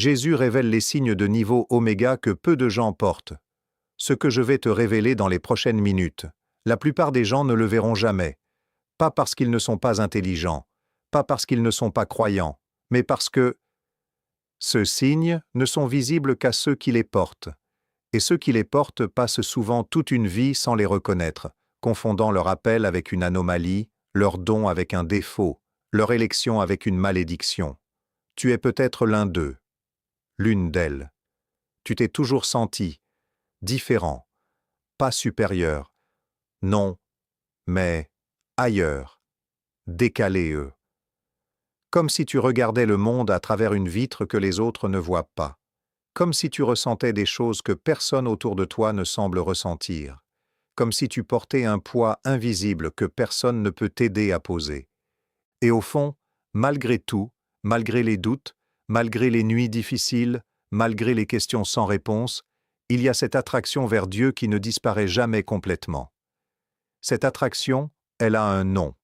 Jésus révèle les signes de niveau oméga que peu de gens portent. Ce que je vais te révéler dans les prochaines minutes, la plupart des gens ne le verront jamais. Pas parce qu'ils ne sont pas intelligents, pas parce qu'ils ne sont pas croyants, mais parce que ces signes ne sont visibles qu'à ceux qui les portent. Et ceux qui les portent passent souvent toute une vie sans les reconnaître, confondant leur appel avec une anomalie, leur don avec un défaut, leur élection avec une malédiction. Tu es peut-être l'un d'eux, l'une d'elles. Tu t'es toujours senti différent, pas supérieur, non, mais ailleurs, décalé eux. Comme si tu regardais le monde à travers une vitre que les autres ne voient pas. Comme si tu ressentais des choses que personne autour de toi ne semble ressentir. Comme si tu portais un poids invisible que personne ne peut t'aider à poser. Et au fond, malgré tout, malgré les doutes, malgré les nuits difficiles, malgré les questions sans réponse, il y a cette attraction vers Dieu qui ne disparaît jamais complètement. Cette attraction, elle a un nom.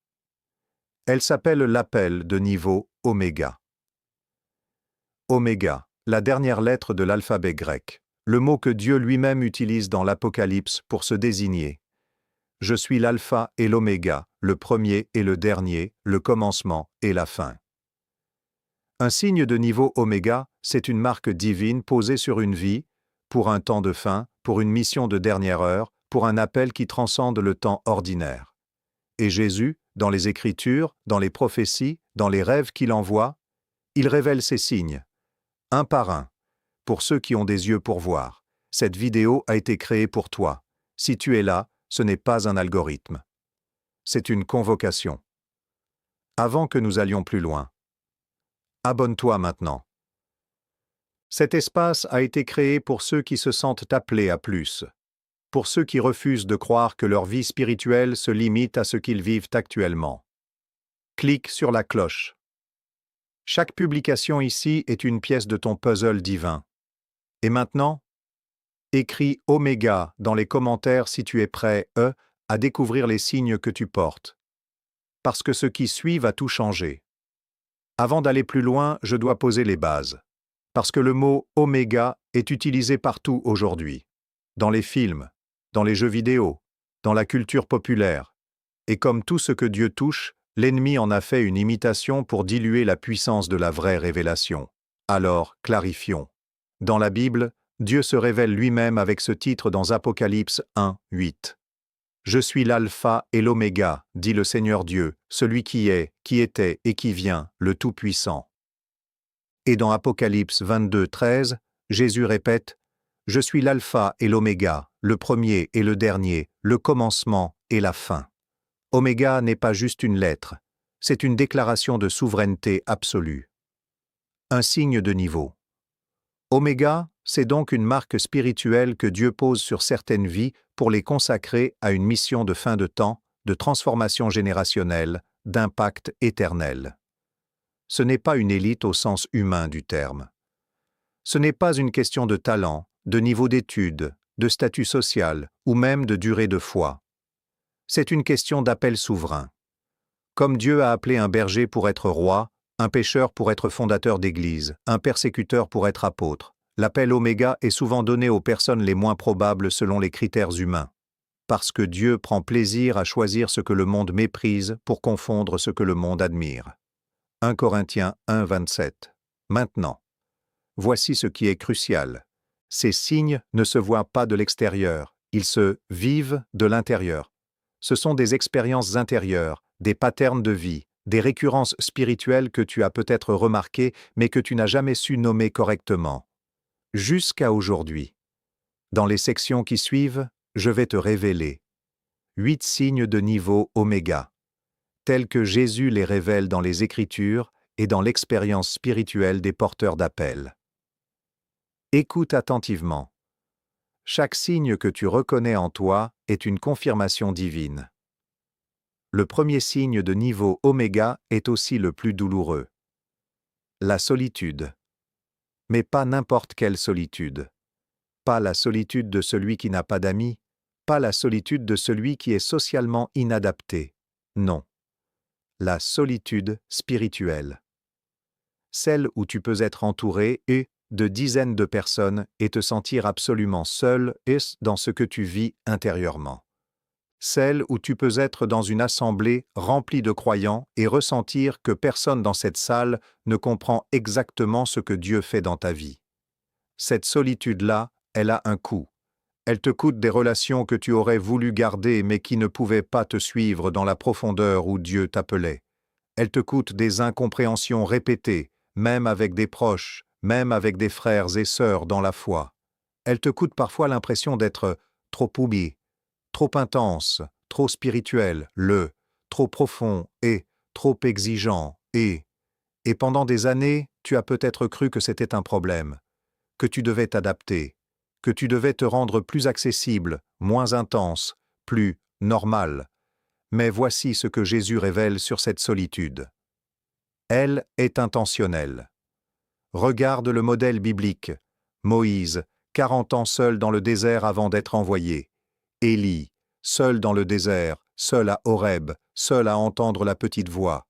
Elle s'appelle l'appel de niveau oméga. Oméga, la dernière lettre de l'alphabet grec, le mot que Dieu lui-même utilise dans l'Apocalypse pour se désigner. Je suis l'alpha et l'oméga, le premier et le dernier, le commencement et la fin. Un signe de niveau oméga, c'est une marque divine posée sur une vie, pour un temps de fin, pour une mission de dernière heure, pour un appel qui transcende le temps ordinaire. Et Jésus, dans les Écritures, dans les prophéties, dans les rêves qu'il envoie, il révèle ces signes, un par un. Pour ceux qui ont des yeux pour voir, cette vidéo a été créée pour toi. Si tu es là, ce n'est pas un algorithme. C'est une convocation. Avant que nous allions plus loin, abonne-toi maintenant. Cet espace a été créé pour ceux qui se sentent appelés à plus, pour ceux qui refusent de croire que leur vie spirituelle se limite à ce qu'ils vivent actuellement. Clique sur la cloche. Chaque publication ici est une pièce de ton puzzle divin. Et maintenant, écris Oméga dans les commentaires si tu es prêt, à découvrir les signes que tu portes. Parce que ce qui suit va tout changer. Avant d'aller plus loin, je dois poser les bases. Parce que le mot oméga est utilisé partout aujourd'hui. Dans les films, dans les jeux vidéo, dans la culture populaire. Et comme tout ce que Dieu touche, l'ennemi en a fait une imitation pour diluer la puissance de la vraie révélation. Alors, clarifions. Dans la Bible, Dieu se révèle lui-même avec ce titre dans Apocalypse 1, 8. « Je suis l'alpha et l'oméga, dit le Seigneur Dieu, celui qui est, qui était et qui vient, le Tout-Puissant. » Et dans Apocalypse 22, 13, Jésus répète « Je suis l'alpha et l'oméga, le premier et le dernier, le commencement et la fin. » Oméga n'est pas juste une lettre, c'est une déclaration de souveraineté absolue. Un signe de niveau. Oméga, c'est donc une marque spirituelle que Dieu pose sur certaines vies pour les consacrer à une mission de fin de temps, de transformation générationnelle, d'impact éternel. Ce n'est pas une élite au sens humain du terme. Ce n'est pas une question de talent, de niveau d'études, de statut social ou même de durée de foi. C'est une question d'appel souverain. Comme Dieu a appelé un berger pour être roi, un pécheur pour être fondateur d'église, un persécuteur pour être apôtre, l'appel oméga est souvent donné aux personnes les moins probables selon les critères humains. Parce que Dieu prend plaisir à choisir ce que le monde méprise pour confondre ce que le monde admire. 1 Corinthiens 1, 27. Maintenant. Voici ce qui est crucial. Ces signes ne se voient pas de l'extérieur, ils se vivent de l'intérieur. Ce sont des expériences intérieures, des patterns de vie, des récurrences spirituelles que tu as peut-être remarquées mais que tu n'as jamais su nommer correctement. Jusqu'à aujourd'hui. Dans les sections qui suivent, je vais te révéler 8 signes de niveau oméga, tels que Jésus les révèle dans les Écritures et dans l'expérience spirituelle des porteurs d'appel. Écoute attentivement. Chaque signe que tu reconnais en toi est une confirmation divine. Le premier signe de niveau oméga est aussi le plus douloureux. La solitude. Mais pas n'importe quelle solitude. Pas la solitude de celui qui n'a pas d'amis, pas la solitude de celui qui est socialement inadapté. Non. La solitude spirituelle. Celle où tu peux être entouré et, de dizaines de personnes et te sentir absolument seul dans ce que tu vis intérieurement. Celle où tu peux être dans une assemblée remplie de croyants et ressentir que personne dans cette salle ne comprend exactement ce que Dieu fait dans ta vie. Cette solitude-là, elle a un coût. Elle te coûte des relations que tu aurais voulu garder mais qui ne pouvaient pas te suivre dans la profondeur où Dieu t'appelait. Elle te coûte des incompréhensions répétées, même avec des proches, même avec des frères et sœurs dans la foi. Elle te coûte parfois l'impression d'être trop oublié, trop intense, trop spirituel, trop profond et trop exigeant et pendant des années, tu as peut-être cru que c'était un problème, que tu devais t'adapter, que tu devais te rendre plus accessible, moins intense, plus normal. Mais voici ce que Jésus révèle sur cette solitude. Elle est intentionnelle. Regarde le modèle biblique. Moïse, 40 ans seul dans le désert avant d'être envoyé. Élie, seul dans le désert, seul à Horeb, seul à entendre la petite voix.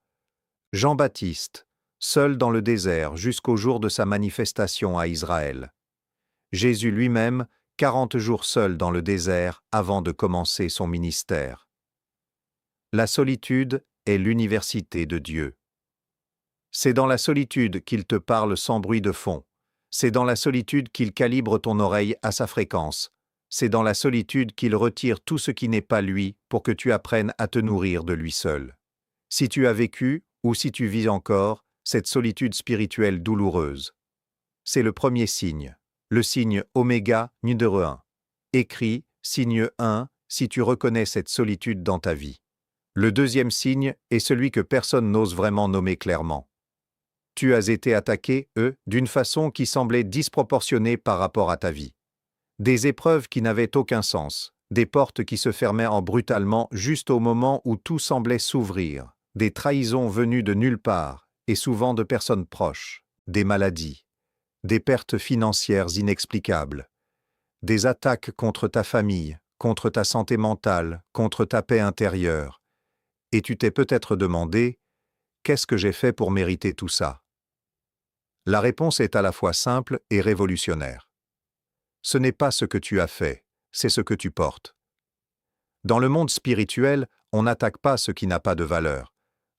Jean-Baptiste, seul dans le désert jusqu'au jour de sa manifestation à Israël. Jésus lui-même, 40 jours seul dans le désert avant de commencer son ministère. La solitude est l'université de Dieu. C'est dans la solitude qu'il te parle sans bruit de fond. C'est dans la solitude qu'il calibre ton oreille à sa fréquence. C'est dans la solitude qu'il retire tout ce qui n'est pas lui pour que tu apprennes à te nourrir de lui seul. Si tu as vécu, ou si tu vis encore, cette solitude spirituelle douloureuse. C'est le premier signe, le signe oméga numéro 1. Écrit, signe 1, si tu reconnais cette solitude dans ta vie. Le deuxième signe est celui que personne n'ose vraiment nommer clairement. Tu as été attaqué, d'une façon qui semblait disproportionnée par rapport à ta vie. Des épreuves qui n'avaient aucun sens, des portes qui se fermaient brutalement juste au moment où tout semblait s'ouvrir, des trahisons venues de nulle part, et souvent de personnes proches, des maladies, des pertes financières inexplicables, des attaques contre ta famille, contre ta santé mentale, contre ta paix intérieure. Et tu t'es peut-être demandé, qu'est-ce que j'ai fait pour mériter tout ça? La réponse est à la fois simple et révolutionnaire. Ce n'est pas ce que tu as fait, c'est ce que tu portes. Dans le monde spirituel, on n'attaque pas ce qui n'a pas de valeur.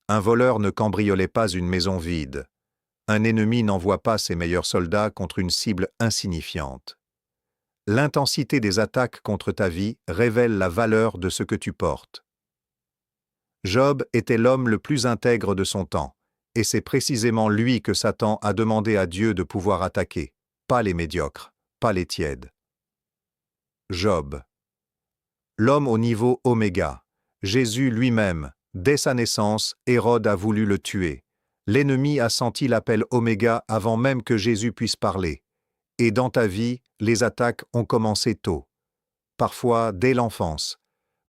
Un voleur ne cambriolait pas une maison vide. Un ennemi n'envoie pas ses meilleurs soldats contre une cible insignifiante. L'intensité des attaques contre ta vie révèle la valeur de ce que tu portes. Job était l'homme le plus intègre de son temps, et c'est précisément lui que Satan a demandé à Dieu de pouvoir attaquer, pas les médiocres, pas les tièdes. Job. L'homme au niveau oméga. Jésus lui-même, dès sa naissance, Hérode a voulu le tuer. L'ennemi a senti l'appel oméga avant même que Jésus puisse parler. Et dans ta vie, les attaques ont commencé tôt. Parfois dès l'enfance,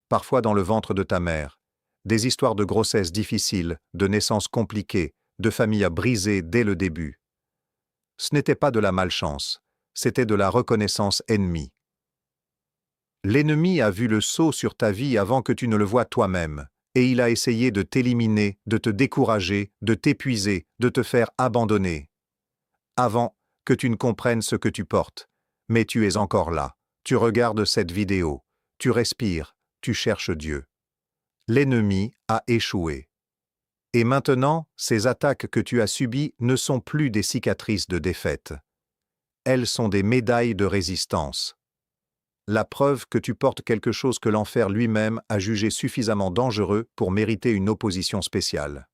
parfois dans le ventre de ta mère. Des histoires de grossesse difficiles, de naissances compliquées, de familles brisées dès le début. Ce n'était pas de la malchance, c'était de la reconnaissance ennemie. L'ennemi a vu le sceau sur ta vie avant que tu ne le voies toi-même, et il a essayé de t'éliminer, de te décourager, de t'épuiser, de te faire abandonner. Avant que tu ne comprennes ce que tu portes, mais tu es encore là, tu regardes cette vidéo, tu respires, tu cherches Dieu. L'ennemi a échoué. Et maintenant, ces attaques que tu as subies ne sont plus des cicatrices de défaite. Elles sont des médailles de résistance. La preuve que tu portes quelque chose que l'enfer lui-même a jugé suffisamment dangereux pour mériter une opposition spéciale.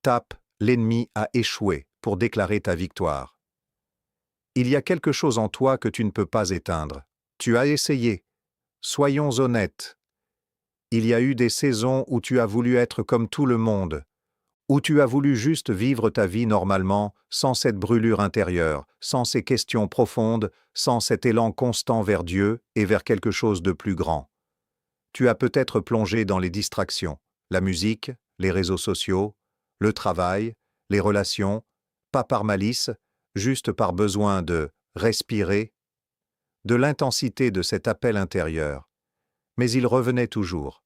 Tape, l'ennemi a échoué pour déclarer ta victoire. Il y a quelque chose en toi que tu ne peux pas éteindre. Tu as essayé. Soyons honnêtes. Il y a eu des saisons où tu as voulu être comme tout le monde, où tu as voulu juste vivre ta vie normalement, sans cette brûlure intérieure, sans ces questions profondes, sans cet élan constant vers Dieu et vers quelque chose de plus grand. Tu as peut-être plongé dans les distractions, la musique, les réseaux sociaux, le travail, les relations, pas par malice, juste par besoin de respirer, de l'intensité de cet appel intérieur. Mais il revenait toujours.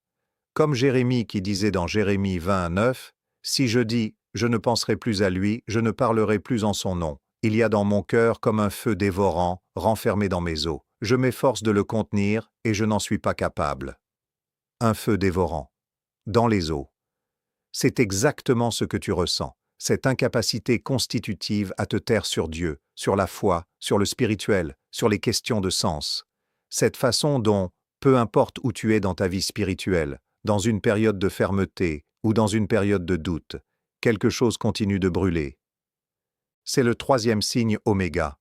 Comme Jérémie qui disait dans Jérémie 20, 9, « Si je dis, je ne penserai plus à lui, je ne parlerai plus en son nom, Il y a dans mon cœur comme un feu dévorant, renfermé dans mes os. Je m'efforce de le contenir et je n'en suis pas capable. Un feu dévorant. Dans les os. C'est exactement ce que tu ressens, cette incapacité constitutive à te taire sur Dieu, sur la foi, sur le spirituel, sur les questions de sens. Cette façon dont, peu importe où tu es dans ta vie spirituelle, dans une période de fermeté ou dans une période de doute, quelque chose continue de brûler. C'est le troisième signe oméga.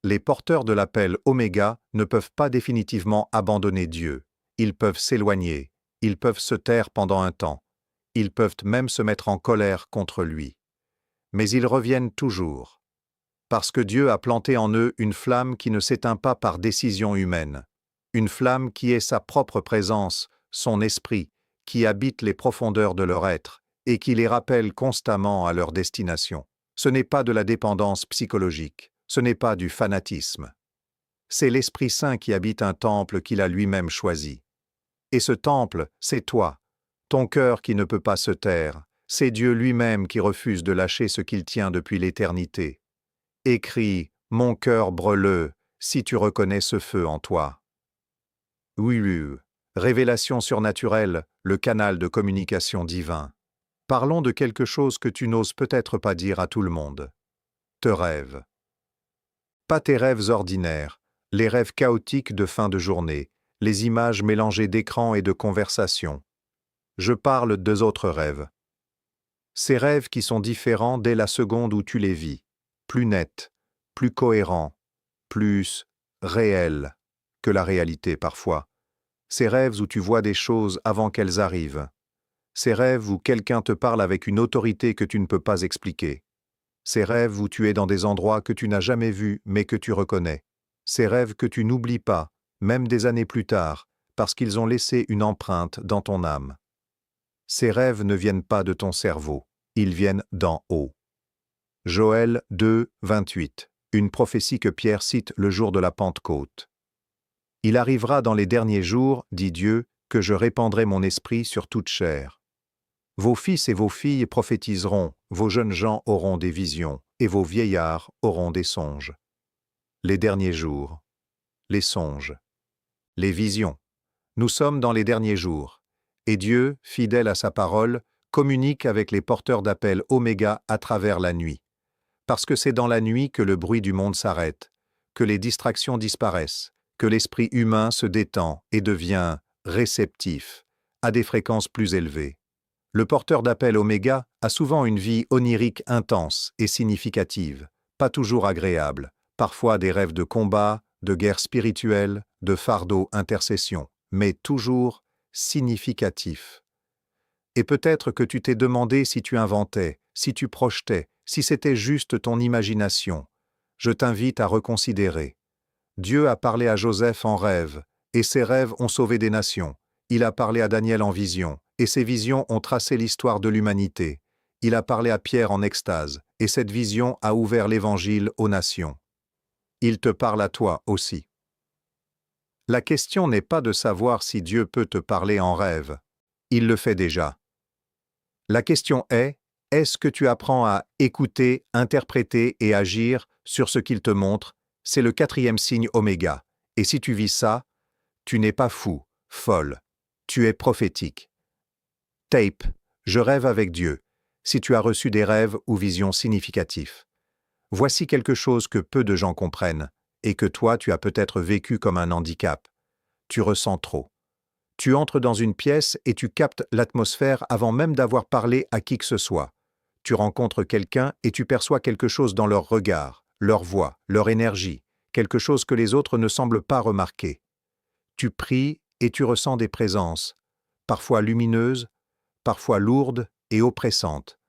Les porteurs de l'appel oméga ne peuvent pas définitivement abandonner Dieu. Ils peuvent s'éloigner, ils peuvent se taire pendant un temps, ils peuvent même se mettre en colère contre lui. Mais ils reviennent toujours. Parce que Dieu a planté en eux une flamme qui ne s'éteint pas par décision humaine. Une flamme qui est sa propre présence, son esprit, qui habite les profondeurs de leur être et qui les rappelle constamment à leur destination. Ce n'est pas de la dépendance psychologique, ce n'est pas du fanatisme. C'est l'Esprit Saint qui habite un temple qu'il a lui-même choisi. Et ce temple, c'est toi, ton cœur qui ne peut pas se taire, c'est Dieu lui-même qui refuse de lâcher ce qu'il tient depuis l'éternité. Écris, mon cœur brûleux, si tu reconnais ce feu en toi. Oui. Révélation surnaturelle, le canal de communication divin. Parlons de quelque chose que tu n'oses peut-être pas dire à tout le monde. Tes rêves. Pas tes rêves ordinaires, les rêves chaotiques de fin de journée, les images mélangées d'écrans et de conversations. Je parle d'eux autres rêves. Ces rêves qui sont différents dès la seconde où tu les vis, plus nets, plus cohérents, plus réels que la réalité parfois. Ces rêves où tu vois des choses avant qu'elles arrivent. Ces rêves où quelqu'un te parle avec une autorité que tu ne peux pas expliquer. Ces rêves où tu es dans des endroits que tu n'as jamais vus mais que tu reconnais. Ces rêves que tu n'oublies pas, même des années plus tard, parce qu'ils ont laissé une empreinte dans ton âme. Ces rêves ne viennent pas de ton cerveau, ils viennent d'en haut. Joël 2, 28, une prophétie que Pierre cite le jour de la Pentecôte. Il arrivera dans les derniers jours, dit Dieu, que je répandrai mon esprit sur toute chair. Vos fils et vos filles prophétiseront, vos jeunes gens auront des visions, et vos vieillards auront des songes. Les derniers jours. Les songes. Les visions. Nous sommes dans les derniers jours. Et Dieu, fidèle à sa parole, communique avec les porteurs d'appel oméga à travers la nuit. Parce que c'est dans la nuit que le bruit du monde s'arrête, que les distractions disparaissent, que l'esprit humain se détend et devient réceptif, à des fréquences plus élevées. Le porteur d'appel oméga a souvent une vie onirique intense et significative, pas toujours agréable, parfois des rêves de combat, de guerre spirituelle, de fardeau intercession, mais toujours significatif. Et peut-être que tu t'es demandé si tu inventais, si tu projetais, si c'était juste ton imagination. Je t'invite à reconsidérer. Dieu a parlé à Joseph en rêve, et ses rêves ont sauvé des nations. Il a parlé à Daniel en vision, et ses visions ont tracé l'histoire de l'humanité. Il a parlé à Pierre en extase, et cette vision a ouvert l'Évangile aux nations. Il te parle à toi aussi. La question n'est pas de savoir si Dieu peut te parler en rêve. Il le fait déjà. La question est, est-ce que tu apprends à écouter, interpréter et agir sur ce qu'il te montre? C'est le quatrième signe oméga. Et si tu vis ça, tu n'es pas fou, folle. Tu es prophétique. Tape, je rêve avec Dieu. Si tu as reçu des rêves ou visions significatifs. Voici quelque chose que peu de gens comprennent, et que toi tu as peut-être vécu comme un handicap. Tu ressens trop. Tu entres dans une pièce et tu captes l'atmosphère avant même d'avoir parlé à qui que ce soit. Tu rencontres quelqu'un et tu perçois quelque chose dans leur regard, leur voix, leur énergie, quelque chose que les autres ne semblent pas remarquer. Tu pries et tu ressens des présences, parfois lumineuses, parfois lourdes et oppressantes.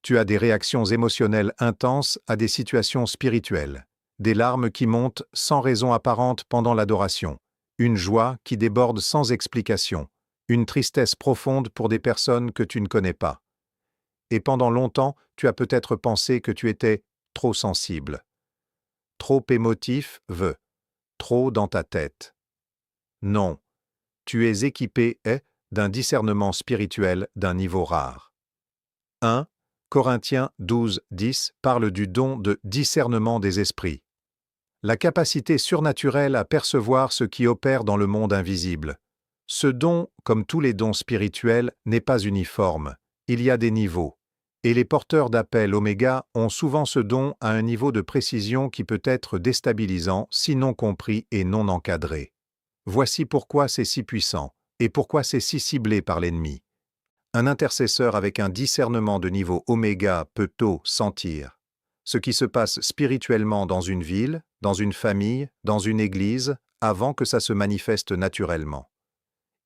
Tu as des réactions émotionnelles intenses à des situations spirituelles, des larmes qui montent sans raison apparente pendant l'adoration, une joie qui déborde sans explication, une tristesse profonde pour des personnes que tu ne connais pas. Et pendant longtemps, tu as peut-être pensé que tu étais trop sensible, trop émotif, trop dans ta tête. Non, tu es équipé d'un discernement spirituel d'un niveau rare. 1. Corinthiens 12, 10 parle du don de discernement des esprits. La capacité surnaturelle à percevoir ce qui opère dans le monde invisible. Ce don, comme tous les dons spirituels, n'est pas uniforme. Il y a des niveaux. Et les porteurs d'appel Oméga ont souvent ce don à un niveau de précision qui peut être déstabilisant si non compris et non encadré. Voici pourquoi c'est si puissant, et pourquoi c'est si ciblé par l'ennemi. Un intercesseur avec un discernement de niveau Oméga peut tôt sentir ce qui se passe spirituellement dans une ville, dans une famille, dans une église, avant que ça se manifeste naturellement.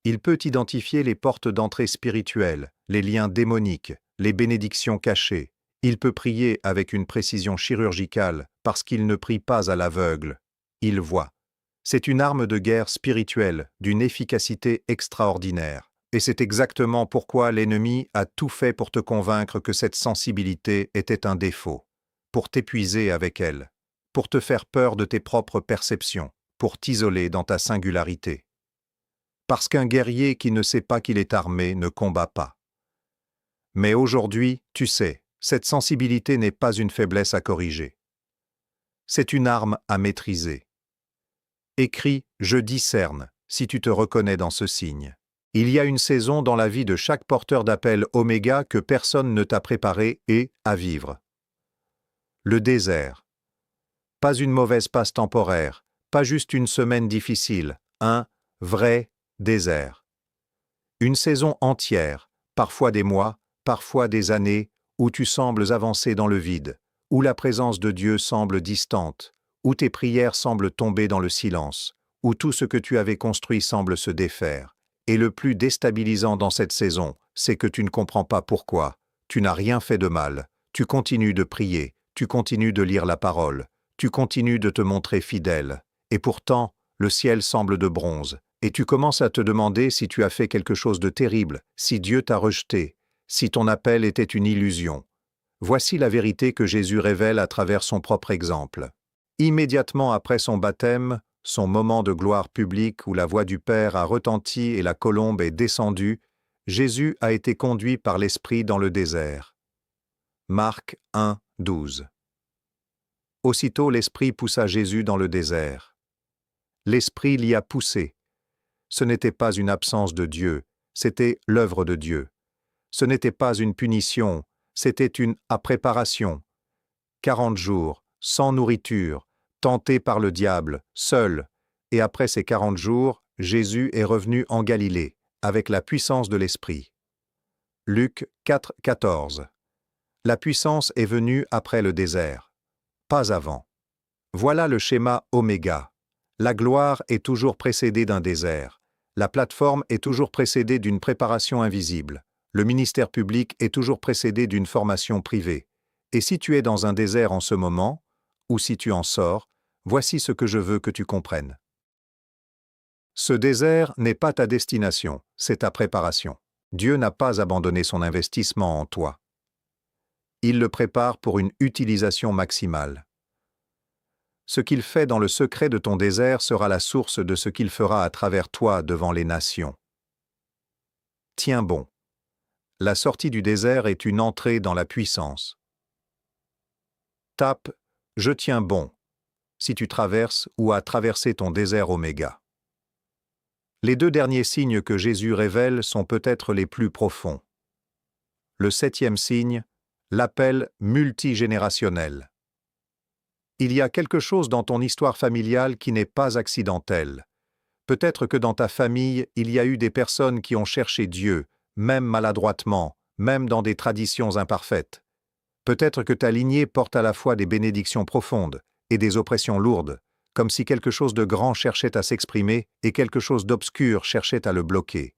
Il peut identifier les portes d'entrée spirituelles, les liens démoniques, les bénédictions cachées. Il peut prier avec une précision chirurgicale parce qu'il ne prie pas à l'aveugle. Il voit. C'est une arme de guerre spirituelle d'une efficacité extraordinaire. Et c'est exactement pourquoi l'ennemi a tout fait pour te convaincre que cette sensibilité était un défaut, pour t'épuiser avec elle, pour te faire peur de tes propres perceptions, pour t'isoler dans ta singularité. Parce qu'un guerrier qui ne sait pas qu'il est armé ne combat pas. Mais aujourd'hui, tu sais, cette sensibilité n'est pas une faiblesse à corriger. C'est une arme à maîtriser. Écris « Je discerne » si tu te reconnais dans ce signe. Il y a une saison dans la vie de chaque porteur d'appel Oméga que personne ne t'a préparé et à vivre. Le désert. Pas une mauvaise passe temporaire, pas juste une semaine difficile, un vrai désert. Une saison entière, parfois des mois, parfois des années, où tu sembles avancer dans le vide, où la présence de Dieu semble distante, où tes prières semblent tomber dans le silence, où tout ce que tu avais construit semble se défaire. Et le plus déstabilisant dans cette saison, c'est que tu ne comprends pas pourquoi. Tu n'as rien fait de mal. Tu continues de prier, tu continues de lire la parole, tu continues de te montrer fidèle. Et pourtant, le ciel semble de bronze. Et tu commences à te demander si tu as fait quelque chose de terrible, si Dieu t'a rejeté, si ton appel était une illusion. Voici la vérité que Jésus révèle à travers son propre exemple. Immédiatement après son baptême, son moment de gloire publique où la voix du Père a retenti et la colombe est descendue, Jésus a été conduit par l'Esprit dans le désert. Marc 1, 12. Aussitôt l'Esprit poussa Jésus dans le désert. L'Esprit l'y a poussé. Ce n'était pas une absence de Dieu, c'était l'œuvre de Dieu. Ce n'était pas une punition, c'était une préparation. 40 jours, sans nourriture, tenté par le diable, seul, et après ces 40 jours, Jésus est revenu en Galilée, avec la puissance de l'Esprit. Luc 4, 14. La puissance est venue après le désert, pas avant. Voilà le schéma Oméga. La gloire est toujours précédée d'un désert. La plateforme est toujours précédée d'une préparation invisible. Le ministère public est toujours précédé d'une formation privée. Et si tu es dans un désert en ce moment, ou si tu en sors, voici ce que je veux que tu comprennes. Ce désert n'est pas ta destination, c'est ta préparation. Dieu n'a pas abandonné son investissement en toi. Il le prépare pour une utilisation maximale. Ce qu'il fait dans le secret de ton désert sera la source de ce qu'il fera à travers toi devant les nations. Tiens bon. La sortie du désert est une entrée dans la puissance. Tape « Je tiens bon » si tu traverses ou as traversé ton désert Oméga. Les deux derniers signes que Jésus révèle sont peut-être les plus profonds. Le 7e signe, l'appel multigénérationnel. Il y a quelque chose dans ton histoire familiale qui n'est pas accidentel. Peut-être que dans ta famille, il y a eu des personnes qui ont cherché Dieu, même maladroitement, même dans des traditions imparfaites. Peut-être que ta lignée porte à la fois des bénédictions profondes et des oppressions lourdes, comme si quelque chose de grand cherchait à s'exprimer et quelque chose d'obscur cherchait à le bloquer.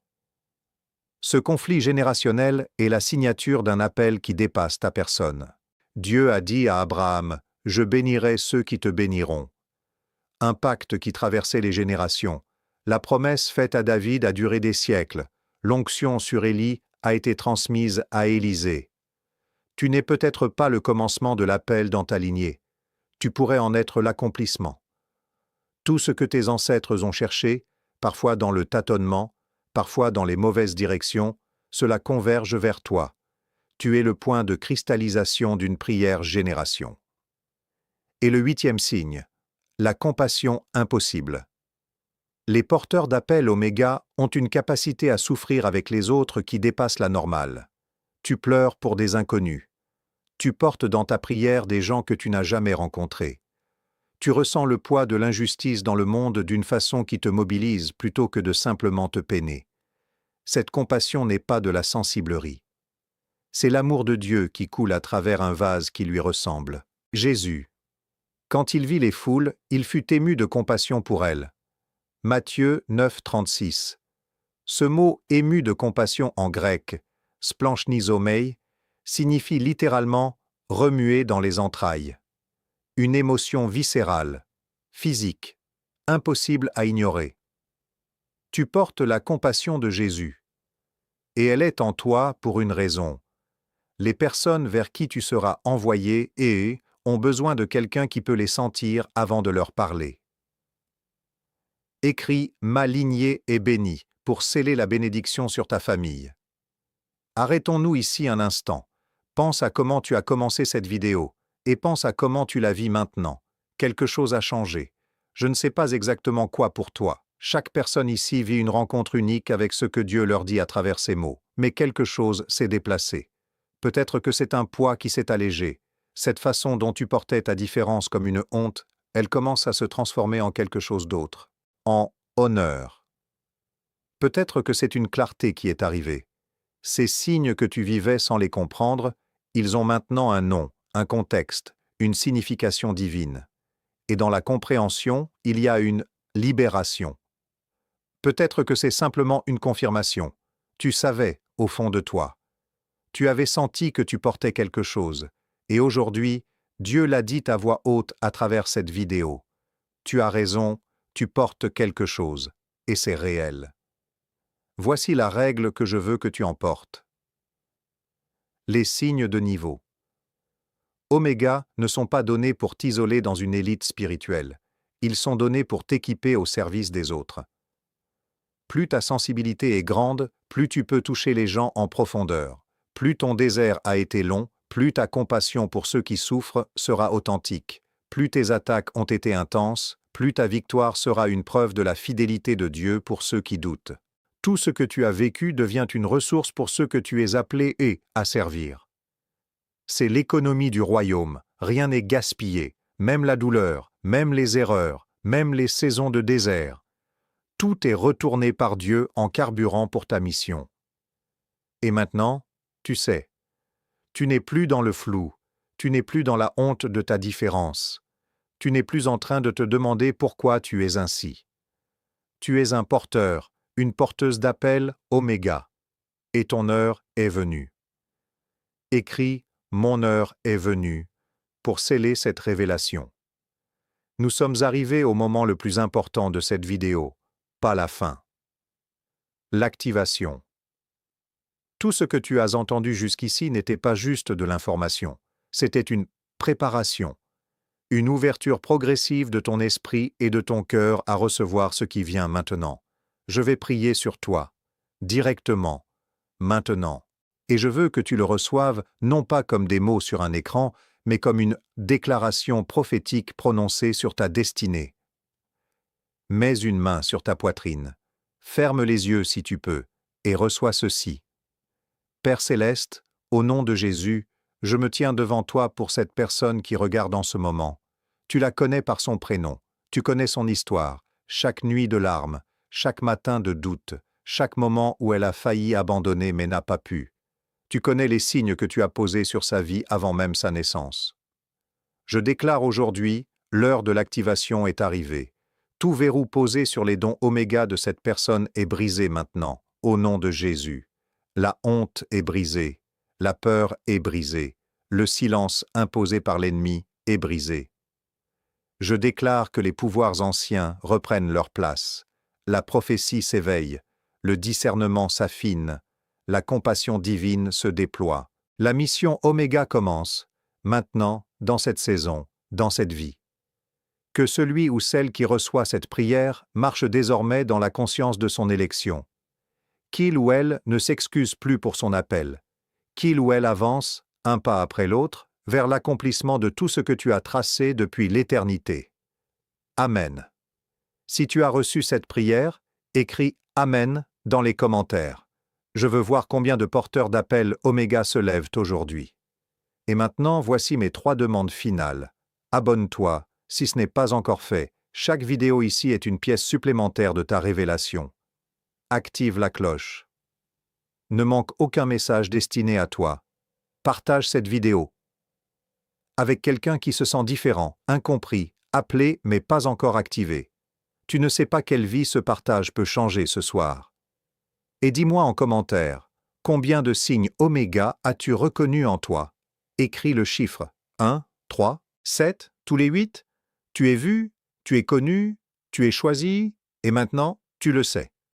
Ce conflit générationnel est la signature d'un appel qui dépasse ta personne. Dieu a dit à Abraham « Je bénirai ceux qui te béniront ». Un pacte qui traversait les générations. La promesse faite à David a duré des siècles. L'onction sur Élie a été transmise à Élisée. Tu n'es peut-être pas le commencement de l'appel dans ta lignée. Tu pourrais en être l'accomplissement. Tout ce que tes ancêtres ont cherché, parfois dans le tâtonnement, parfois dans les mauvaises directions, cela converge vers toi. Tu es le point de cristallisation d'une prière génération. Et le 8e signe, la compassion impossible. Les porteurs d'appel Oméga ont une capacité à souffrir avec les autres qui dépasse la normale. Tu pleures pour des inconnus. Tu portes dans ta prière des gens que tu n'as jamais rencontrés. Tu ressens le poids de l'injustice dans le monde d'une façon qui te mobilise plutôt que de simplement te peiner. Cette compassion n'est pas de la sensiblerie. C'est l'amour de Dieu qui coule à travers un vase qui lui ressemble. Jésus. Quand il vit les foules, il fut ému de compassion pour elles. Matthieu 9, 36. Ce mot « ému de compassion » en grec, splanchnisomai, signifie littéralement « remuer dans les entrailles ». Une émotion viscérale, physique, impossible à ignorer. Tu portes la compassion de Jésus. Et elle est en toi pour une raison. Les personnes vers qui tu seras envoyé ont besoin de quelqu'un qui peut les sentir avant de leur parler. Écris « Ma lignée est bénie » pour sceller la bénédiction sur ta famille. Arrêtons-nous ici un instant. Pense à comment tu as commencé cette vidéo, et pense à comment tu la vis maintenant. Quelque chose a changé. Je ne sais pas exactement quoi pour toi. Chaque personne ici vit une rencontre unique avec ce que Dieu leur dit à travers ces mots, mais quelque chose s'est déplacé. Peut-être que c'est un poids qui s'est allégé. Cette façon dont tu portais ta différence comme une honte, elle commence à se transformer en quelque chose d'autre. En honneur. Peut-être que c'est une clarté qui est arrivée. Ces signes que tu vivais sans les comprendre, ils ont maintenant un nom, un contexte, une signification divine. Et dans la compréhension, il y a une libération. Peut-être que c'est simplement une confirmation. Tu savais, au fond de toi. Tu avais senti que tu portais quelque chose. Et aujourd'hui, Dieu l'a dit à voix haute à travers cette vidéo. Tu as raison, tu portes quelque chose. Et c'est réel. Voici la règle que je veux que tu emportes. Les signes de niveau. Oméga ne sont pas donnés pour t'isoler dans une élite spirituelle. Ils sont donnés pour t'équiper au service des autres. Plus ta sensibilité est grande, plus tu peux toucher les gens en profondeur. Plus ton désert a été long, plus ta compassion pour ceux qui souffrent sera authentique. Plus tes attaques ont été intenses, plus ta victoire sera une preuve de la fidélité de Dieu pour ceux qui doutent. Tout ce que tu as vécu devient une ressource pour ceux que tu es appelé à servir. C'est l'économie du royaume, rien n'est gaspillé, même la douleur, même les erreurs, même les saisons de désert. Tout est retourné par Dieu en carburant pour ta mission. Et maintenant, tu sais, tu n'es plus dans le flou, tu n'es plus dans la honte de ta différence, tu n'es plus en train de te demander pourquoi tu es ainsi. Tu es un porteur, une porteuse d'appel Oméga, et ton heure est venue. Écris « Mon heure est venue » pour sceller cette révélation. Nous sommes arrivés au moment le plus important de cette vidéo, pas la fin. L'activation. Tout ce que tu as entendu jusqu'ici n'était pas juste de l'information, c'était une préparation, une ouverture progressive de ton esprit et de ton cœur à recevoir ce qui vient maintenant. Je vais prier sur toi, directement, maintenant, et je veux que tu le reçoives non pas comme des mots sur un écran, mais comme une déclaration prophétique prononcée sur ta destinée. Mets une main sur ta poitrine, ferme les yeux si tu peux, et reçois ceci. Père céleste, au nom de Jésus, je me tiens devant toi pour cette personne qui regarde en ce moment. Tu la connais par son prénom, tu connais son histoire, chaque nuit de larmes, chaque matin de doute, chaque moment où elle a failli abandonner mais n'a pas pu. Tu connais les signes que tu as posés sur sa vie avant même sa naissance. Je déclare aujourd'hui, l'heure de l'activation est arrivée. Tout verrou posé sur les dons Oméga de cette personne est brisé maintenant, au nom de Jésus. La honte est brisée, la peur est brisée, le silence imposé par l'ennemi est brisé. Je déclare que les pouvoirs anciens reprennent leur place. La prophétie s'éveille, le discernement s'affine, la compassion divine se déploie. La mission Oméga commence, maintenant, dans cette saison, dans cette vie. Que celui ou celle qui reçoit cette prière marche désormais dans la conscience de son élection. Qu'il ou elle ne s'excuse plus pour son appel. qu'il ou elle avance, un pas après l'autre, vers l'accomplissement de tout ce que tu as tracé depuis l'éternité. Amen. Si tu as reçu cette prière, écris « Amen » dans les commentaires. Je veux voir combien de porteurs d'appel Oméga se lèvent aujourd'hui. Et maintenant, voici mes 3 demandes finales. Abonne-toi, si ce n'est pas encore fait. Chaque vidéo ici est une pièce supplémentaire de ta révélation. Active la cloche. Ne manque aucun message destiné à toi. Partage cette vidéo avec quelqu'un qui se sent différent, incompris, appelé mais pas encore activé. Tu ne sais pas quelle vie ce partage peut changer ce soir. Et dis-moi en commentaire, combien de signes Oméga as-tu reconnus en toi? Écris le chiffre 1, 3, 7, tous les 8. Tu es vu, tu es connu, tu es choisi, et maintenant, tu le sais.